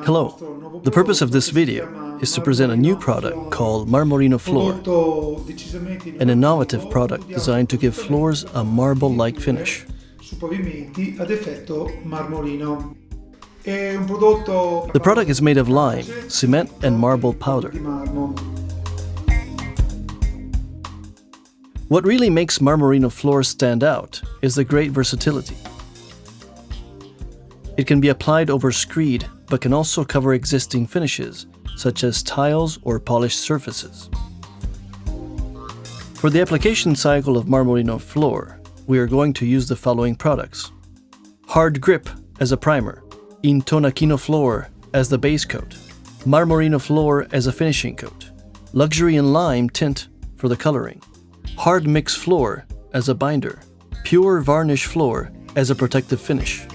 Hello, the purpose of this video is to present a new product called Marmorino Floor, an innovative product designed to give floors a marble-like finish. The product is made of lime, cement and marble powder. What really makes Marmorino floors stand out is the great versatility. It can be applied over screed, but can also cover existing finishes, such as tiles or polished surfaces. For the application cycle of Marmorino floor, we are going to use the following products: Hard Grip as a primer, Intonachino Floor as the base coat, Marmorino Floor as a finishing coat, Luxury in Lime tint for the coloring, Hard Mix Floor as a binder, Pure Varnish Floor as a protective finish.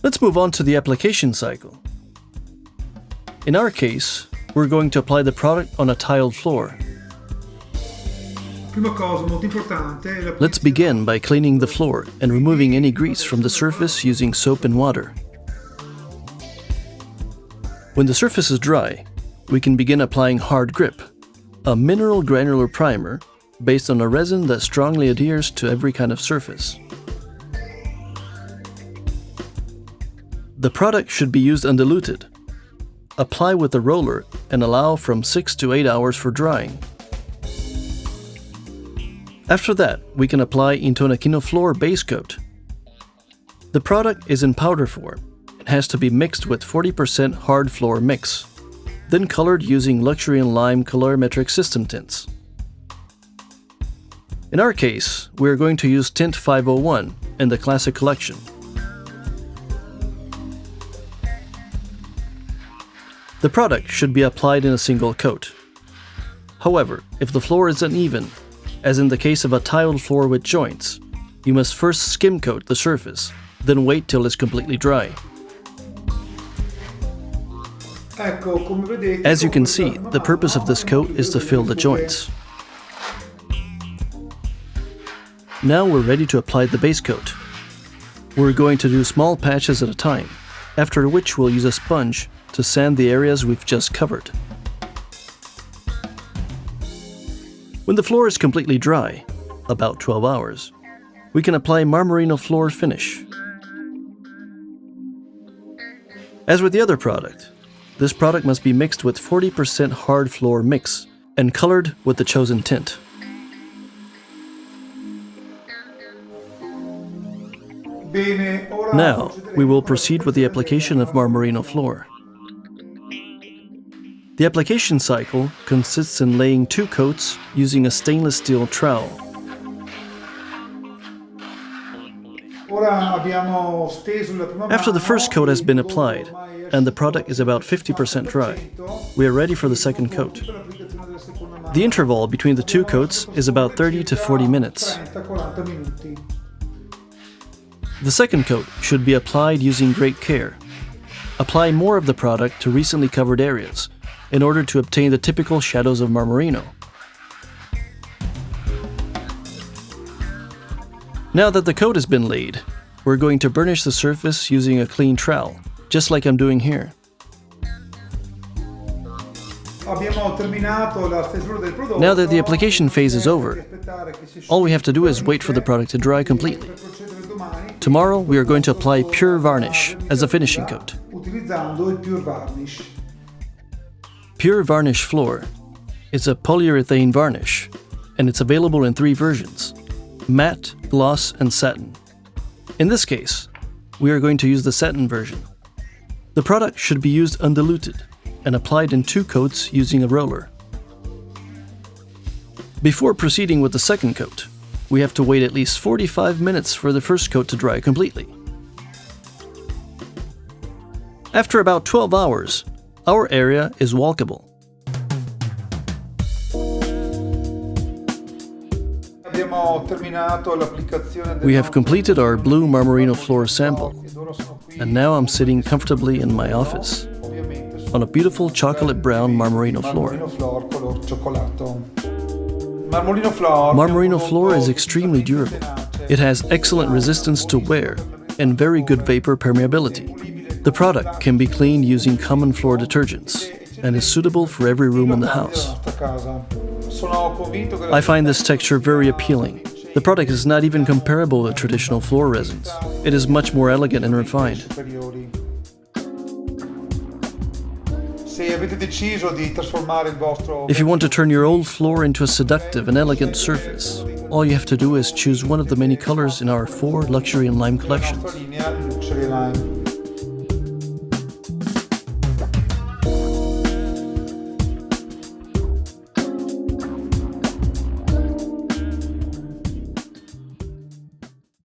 Let's move on to the application cycle. In our case, we're going to apply the product on a tiled floor. Let's begin by cleaning the floor and removing any grease from the surface using soap and water. When the surface is dry, we can begin applying Hard Grip, a mineral granular primer based on a resin that strongly adheres to every kind of surface. The product should be used undiluted. Apply with a roller and allow from 6 to 8 hours for drying. After that, we can apply Intonachino Floor base coat. The product is in powder form and has to be mixed with 40% hard floor mix, then colored using Luxury in Lime colorimetric system tints. In our case, we are going to use tint 501 in the Classic collection. The product should be applied in a single coat. However, if the floor is uneven, as in the case of a tiled floor with joints, you must first skim coat the surface, then wait till it's completely dry. As you can see, the purpose of this coat is to fill the joints. Now we're ready to apply the base coat. We're going to do small patches at a time, after which we'll use a sponge to sand the areas we've just covered. When the floor is completely dry, about 12 hours, we can apply Marmorino Floor finish. As with the other product, this product must be mixed with 40% hard floor mix and colored with the chosen tint. Now, we will proceed with the application of Marmorino Floor. The application cycle consists in laying 2 coats using a stainless steel trowel. After the first coat has been applied, and the product is about 50% dry, we are ready for the second coat. The interval between the 2 coats is about 30 to 40 minutes. The second coat should be applied using great care. Apply more of the product to recently covered areas in order to obtain the typical shadows of Marmorino. Now that the coat has been laid, we're going to burnish the surface using a clean trowel, just like I'm doing here. Now that the application phase is over, all we have to do is wait for the product to dry completely. Tomorrow we are going to apply Pure Varnish as a finishing coat. Pure Varnish Floor is a polyurethane varnish, and it's available in 3 versions: matte, gloss, and satin. In this case, we are going to use the satin version. The product should be used undiluted and applied in 2 coats using a roller. Before proceeding with the second coat, we have to wait at least 45 minutes for the first coat to dry completely. After about 12 hours, our area is walkable. We have completed our blue Marmorino Floor sample, and now I'm sitting comfortably in my office on a beautiful chocolate brown Marmorino floor. Marmorino floor is extremely durable. It has excellent resistance to wear and very good vapor permeability. The product can be cleaned using common floor detergents and is suitable for every room in the house. I find this texture very appealing. The product is not even comparable to traditional floor resins. It is much more elegant and refined. If you want to turn your old floor into a seductive and elegant surface, all you have to do is choose one of the many colors in our 4 Luxury and Lime collections.